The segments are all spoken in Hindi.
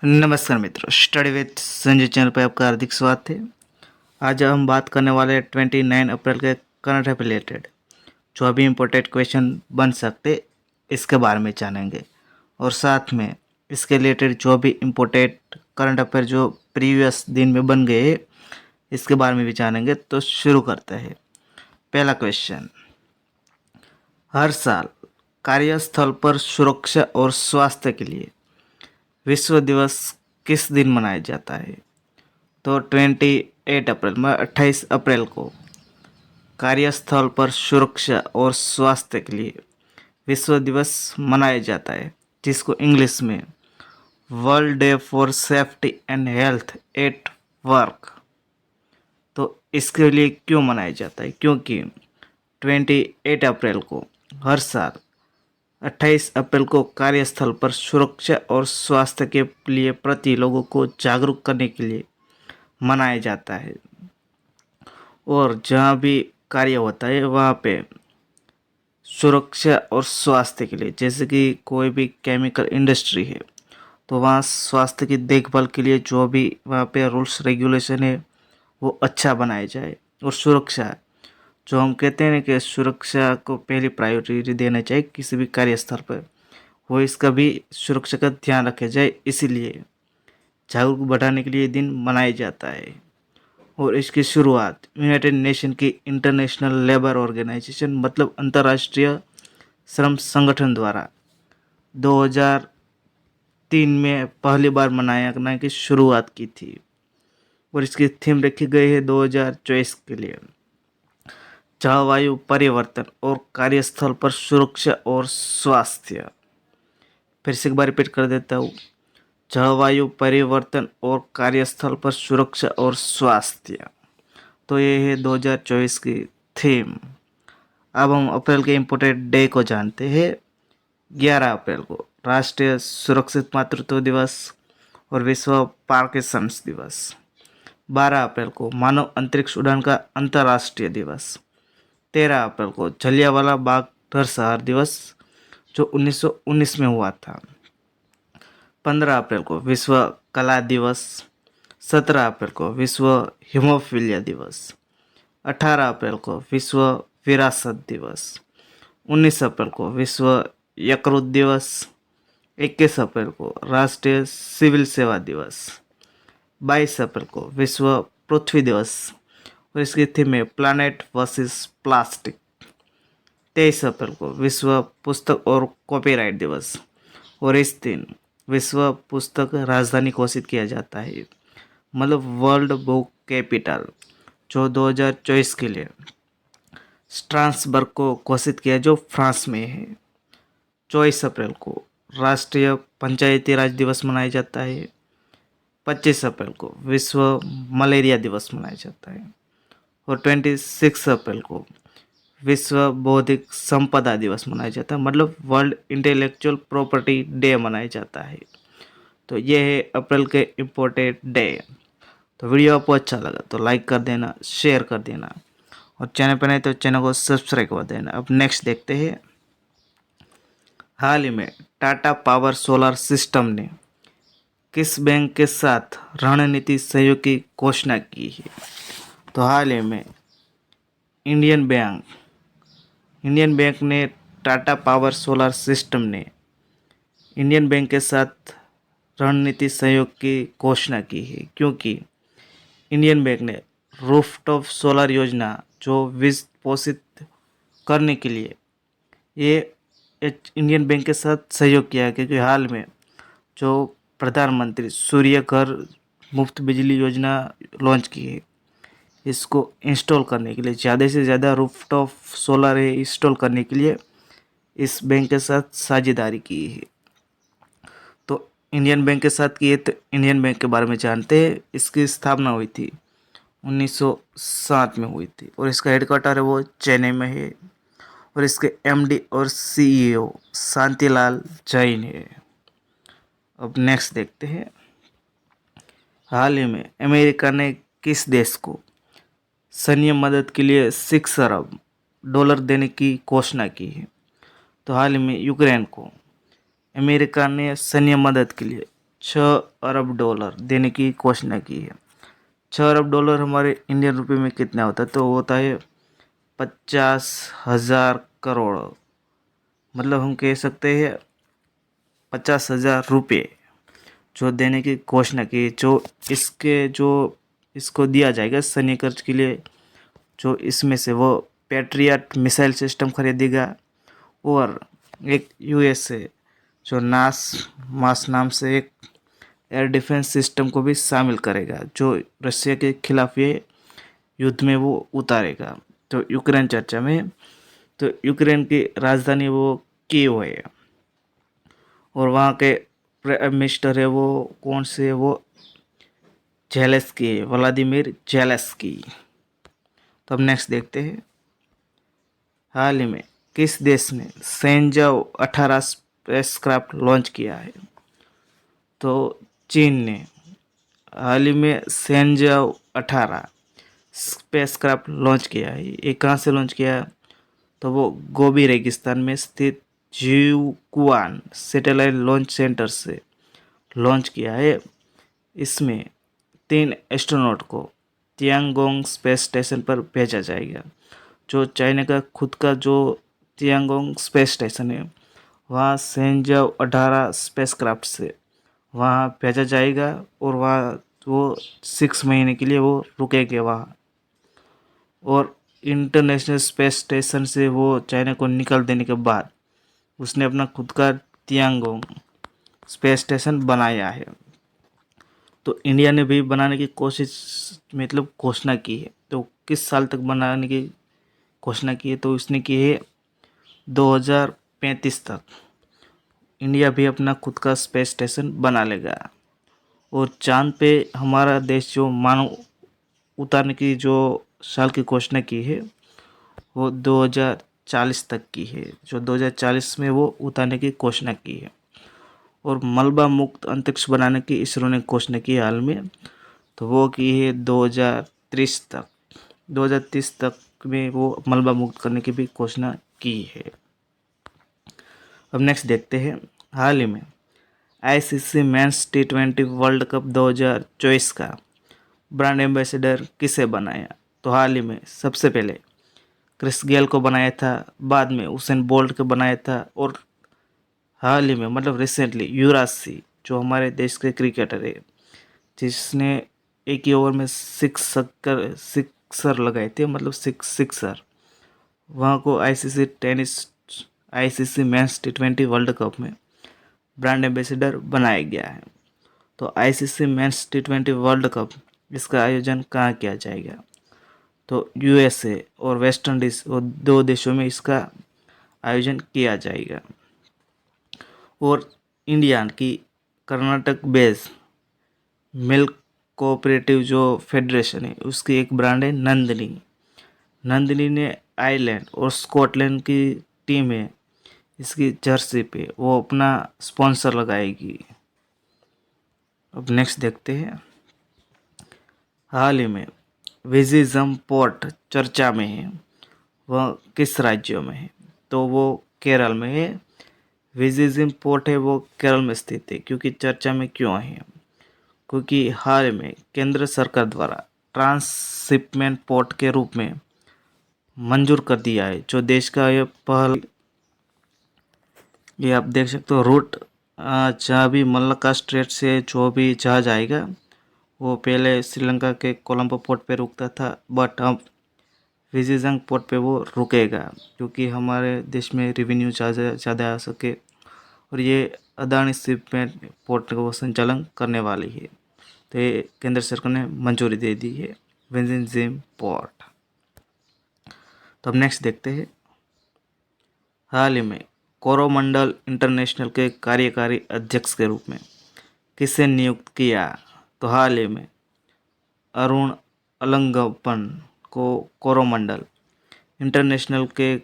नमस्कार मित्रों, स्टडी विथ संजय चैनल पर आपका हार्दिक स्वागत है। आज हम बात करने वाले हैं 29 अप्रैल के करंट अफेयर रिलेटेड जो अभी इम्पोर्टेंट क्वेश्चन बन सकते इसके बारे में जानेंगे, और साथ में इसके रिलेटेड जो भी इम्पोर्टेंट करंट अफेयर जो प्रीवियस दिन में बन गए इसके बारे में भी जानेंगे। तो शुरू करते हैं। पहला क्वेश्चन, हर साल कार्यस्थल पर सुरक्षा और स्वास्थ्य के लिए विश्व दिवस किस दिन मनाया जाता है? तो 28 अप्रैल को कार्यस्थल पर सुरक्षा और स्वास्थ्य के लिए विश्व दिवस मनाया जाता है, जिसको इंग्लिश में world day for safety and health at work. तो इसके लिए क्यों मनाया जाता है? क्योंकि 28 अप्रैल को हर साल 28 अप्रैल को कार्यस्थल पर सुरक्षा और स्वास्थ्य के लिए प्रति लोगों को जागरूक करने के लिए मनाया जाता है। और जहाँ भी कार्य होता है वहाँ पे सुरक्षा और स्वास्थ्य के लिए, जैसे कि कोई भी केमिकल इंडस्ट्री है तो वहाँ स्वास्थ्य की देखभाल के लिए जो भी वहाँ पे रूल्स रेगुलेशन है वो अच्छा बनाया जाए। और सुरक्षा, जो हम कहते हैं ना कि सुरक्षा को पहली प्रायोरिटी देना चाहिए किसी भी कार्यस्थल पर, वो इसका भी सुरक्षा का ध्यान रखा जाए। इसीलिए जागरूक बढ़ाने के लिए ये दिन मनाया जाता है। और इसकी शुरुआत यूनाइटेड नेशन की इंटरनेशनल लेबर ऑर्गेनाइजेशन मतलब अंतर्राष्ट्रीय श्रम संगठन द्वारा 2003 में पहली बार मनाने की शुरुआत की थी। और इसकी थीम रखी गई है 2024 के लिए, जलवायु परिवर्तन और कार्यस्थल पर सुरक्षा और स्वास्थ्य। फिर से एक बार रिपीट कर देता हूँ, जलवायु परिवर्तन और कार्यस्थल पर सुरक्षा और स्वास्थ्य। तो ये है 2024 की थीम। अब हम अप्रैल के इम्पोर्टेंट डे को जानते हैं। 11 अप्रैल को राष्ट्रीय सुरक्षित मातृत्व दिवस और विश्व पार्किंसंस दिवस। 12 अप्रैल को मानव अंतरिक्ष उड़ान का अंतर्राष्ट्रीय दिवस। 13 अप्रैल को जलियांवाला बाग नरसंहार दिवस जो 1919 में हुआ था। 15 अप्रैल को विश्व कला दिवस। 17 अप्रैल को विश्व हीमोफीलिया दिवस। 18 अप्रैल को विश्व विरासत दिवस। 19 अप्रैल को विश्व यकृत दिवस। 21 अप्रैल को राष्ट्रीय सिविल सेवा दिवस। 22 अप्रैल को विश्व पृथ्वी दिवस और इसकी थीम है प्लानेट वर्सेस प्लास्टिक। 23 अप्रैल को विश्व पुस्तक और कॉपीराइट दिवस और इस दिन विश्व पुस्तक राजधानी घोषित किया जाता है, मतलब वर्ल्ड बुक कैपिटल, जो 2024 के लिए स्ट्रासबर्ग को घोषित किया जो फ्रांस में है। 24 अप्रैल को राष्ट्रीय पंचायती राज दिवस मनाया जाता है। 25 अप्रैल को विश्व मलेरिया दिवस मनाया जाता है। और 26 अप्रैल को विश्व बौद्धिक संपदा दिवस मनाया जाता है, मतलब वर्ल्ड इंटेलेक्चुअल प्रॉपर्टी डे मनाया जाता है। तो ये है अप्रैल के इम्पोर्टेंट डे। तो वीडियो आपको अच्छा लगा तो लाइक कर देना, शेयर कर देना, और चैनल पर नहीं तो चैनल को सब्सक्राइब कर देना। अब नेक्स्ट देखते हैं। हाल ही में टाटा पावर सोलर सिस्टम ने किस बैंक के साथ रणनीति सहयोग की घोषणा की है? तो हाल ही में इंडियन बैंक ने टाटा पावर सोलर सिस्टम ने इंडियन बैंक के साथ रणनीति सहयोग की घोषणा की है, क्योंकि इंडियन बैंक ने रूफटॉप सोलर योजना जो वित्त पोषित करने के लिए ये इंडियन बैंक के साथ सहयोग किया है। क्योंकि हाल में जो प्रधानमंत्री सूर्य घर मुफ्त बिजली योजना लॉन्च की है, इसको इंस्टॉल करने के लिए ज़्यादा से ज़्यादा रूफटॉप सोलर है इंस्टॉल करने के लिए इस बैंक के साथ साझेदारी की है। तो इंडियन बैंक के साथ किए, तो इंडियन बैंक के बारे में जानते हैं। इसकी स्थापना हुई थी 1907 में हुई थी और इसका हेडक्वार्टर है वो चेन्नई में है। और इसके एमडी और सीईओ शांतिलाल जैन है। अब नेक्स्ट देखते हैं। हाल ही में अमेरिका ने किस देश को सैन्य मदद के लिए $6 अरब देने की घोषणा की है? तो हाल ही में यूक्रेन को अमेरिका ने सैन्य मदद के लिए $6 अरब देने की घोषणा की है। $6 अरब हमारे इंडियन रुपए में कितना होता है? तो होता है 50,000 करोड़। मतलब हम कह सकते हैं 50,000 रुपये जो देने की घोषणा की, जो इसको दिया जाएगा सैन्य खर्च के लिए। जो इसमें से वो पैट्रियट मिसाइल सिस्टम खरीदेगा और एक यूएसए जो मास नाम से एक एयर डिफेंस सिस्टम को भी शामिल करेगा, जो रशिया के खिलाफ ये युद्ध में वो उतारेगा। तो यूक्रेन चर्चा में, तो यूक्रेन की राजधानी वो कीव है और वहाँ के प्राइम मिनिस्टर है वो कौन से है? वो जेलेंस्की है, व्लादिमीर जेलेंस्की। तो अब नेक्स्ट देखते हैं, हाल ही में किस देश ने सेंजाओ 18 स्पेसक्राफ्ट लॉन्च किया है? तो चीन ने हाल ही में सेंजाओ 18 स्पेसक्राफ्ट लॉन्च किया है। ये कहाँ से लॉन्च किया है? तो वो गोबी रेगिस्तान में स्थित जियुक्वान सैटेलाइट लॉन्च सेंटर से लॉन्च किया है। इसमें 3 एस्ट्रोनॉट को तियांगोंग स्पेस स्टेशन पर भेजा जाएगा। जो चाइना का खुद का जो तियांगोंग स्पेस स्टेशन है, वहाँ सेंजाओ 18 स्पेसक्राफ्ट से वहाँ भेजा जाएगा और वहाँ वो 6 महीने के लिए वो रुकेंगे वहाँ। और इंटरनेशनल स्पेस स्टेशन से वो चाइना को निकाल देने के बाद उसने अपना खुद का तियांगोंग स्पेस स्टेशन बनाया है। तो इंडिया ने भी बनाने की कोशिश, मतलब घोषणा की है। तो किस साल तक बनाने की घोषणा की है? तो उसने की है 2035 तक इंडिया भी अपना खुद का स्पेस स्टेशन बना लेगा। और चांद पे हमारा देश जो मानव उतारने की जो साल की घोषणा की है वो 2040 तक की है। जो 2040 में वो उतारने की घोषणा की है। और मलबा मुक्त अंतरिक्ष बनाने की इसरो ने घोषणा की हाल में, तो वो की है 2030 तक। 2030 तक में वो मलबा मुक्त करने की भी घोषणा की है। अब नेक्स्ट देखते हैं, हाल ही में ICC men's T20 world cup 2024 का ब्रांड एम्बेसडर किसे बनाया? तो हाल ही में सबसे पहले क्रिस गेल को बनाया था, बाद में उसेन बोल्ट को बनाया था, और हाल ही में मतलब रिसेंटली युवराज सिंह जो हमारे देश के क्रिकेटर है, जिसने एक ही ओवर में सिक्सर लगाए थे, मतलब सिक्सर, वहाँ को ICC men's T20 world cup में ब्रांड एम्बेसडर बनाया गया है। तो ICC men's T20 world cup, इसका आयोजन कहाँ किया जाएगा? तो यूएसए और वेस्ट इंडीज़, वो 2 देशों में इसका आयोजन किया जाएगा। और इंडिया की कर्नाटक बेस्ड मिल्क कोऑपरेटिव जो फेडरेशन है उसकी एक ब्रांड है नंदिनी। नंदिनी ने आयरलैंड और स्कॉटलैंड की टीम है, इसकी जर्सी पे वो अपना स्पॉन्सर लगाएगी। अब नेक्स्ट देखते हैं, हाल ही में विजिजम पोर्ट चर्चा में है, वह किस राज्यों में है? तो वो केरल में है। विजिजम पोर्ट है वो केरल में स्थित है। क्योंकि चर्चा में क्यों है? क्योंकि हाल में केंद्र सरकार द्वारा ट्रांसशिपमेंट पोर्ट के रूप में मंजूर कर दिया है। जो देश का ये पहल, ये आप देख सकते हो रूट, जहाँ भी मलक्का स्ट्रेट से जो भी जहाज आएगा वो पहले श्रीलंका के कोलंबो पोर्ट पे रुकता था, बट अब विजिजंग पोर्ट पे वो रुकेगा क्योंकि हमारे देश में रेवेन्यू ज़्यादा आ सके। और ये अदानी शिपमेंट पोर्ट का वो संचालन करने वाली है। तो ये केंद्र सरकार ने मंजूरी दे दी है विजिजंग पोर्ट। तो अब नेक्स्ट देखते हैं, हाल ही में कोरोमंडल इंटरनेशनल के कार्यकारी अध्यक्ष के रूप में किसे नियुक्त किया? तो हाल ही में अरुण अलंगप्पन को कोरोमंडल इंटरनेशनल के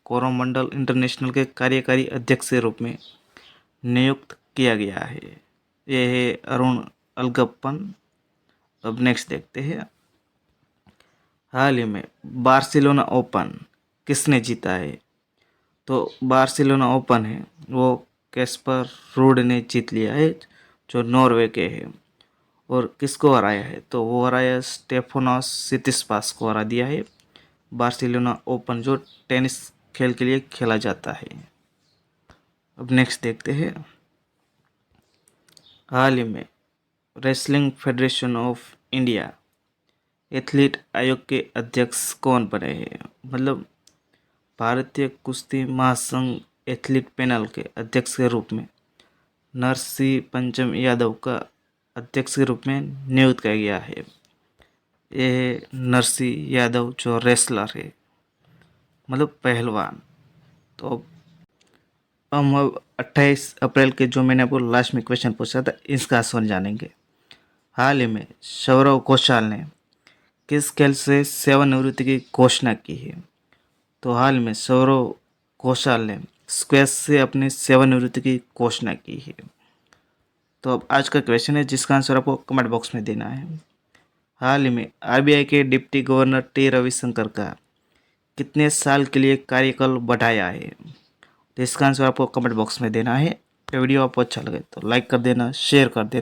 कोरोमंडल इंटरनेशनल के कार्यकारी अध्यक्ष के रूप में नियुक्त किया गया है। ये है अरुण अलगप्पन। अब नेक्स्ट देखते हैं, हाल ही में बार्सिलोना ओपन किसने जीता है? तो बार्सिलोना ओपन है वो कैस्पर रूड ने जीत लिया है, जो नॉर्वे के हैं। और किसको हराया है, तो वो हराया स्टेफोनोस सितिस्पास को हरा दिया है। बार्सिलोना ओपन जो टेनिस खेल के लिए खेला जाता है। अब नेक्स्ट देखते हैं, हाल ही में wrestling federation of India athlete आयोग के अध्यक्ष कौन बने हैं। मतलब भारतीय कुश्ती महासंघ एथलीट पैनल के अध्यक्ष के रूप में नरसिंह पंचम यादव का अध्यक्ष के रूप में नियुक्त किया गया है। ये है नरसिंह यादव जो रेसलर है, मतलब पहलवान। तो हम अब 28 अप्रैल के जो मैंने आपको लास्ट में क्वेश्चन पूछा था, इसका आंसर जानेंगे। हाल ही में सौरव घोषाल ने किस खेल से सेवानिवृत्ति की घोषणा की है। तो हाल में सौरव घोषाल ने स्क्वैश से अपनी सेवानिवृत्ति की घोषणा की है। तो अब आज का क्वेश्चन है जिसका आंसर आपको कमेंट बॉक्स में देना है। हाल ही में आरबीआई के डिप्टी गवर्नर टी रविशंकर का कितने साल के लिए कार्यकाल बढ़ाया है। तो इसका आंसर आपको कमेंट बॉक्स में देना है। ये वीडियो आपको अच्छा लगे तो लाइक कर देना, शेयर कर देना।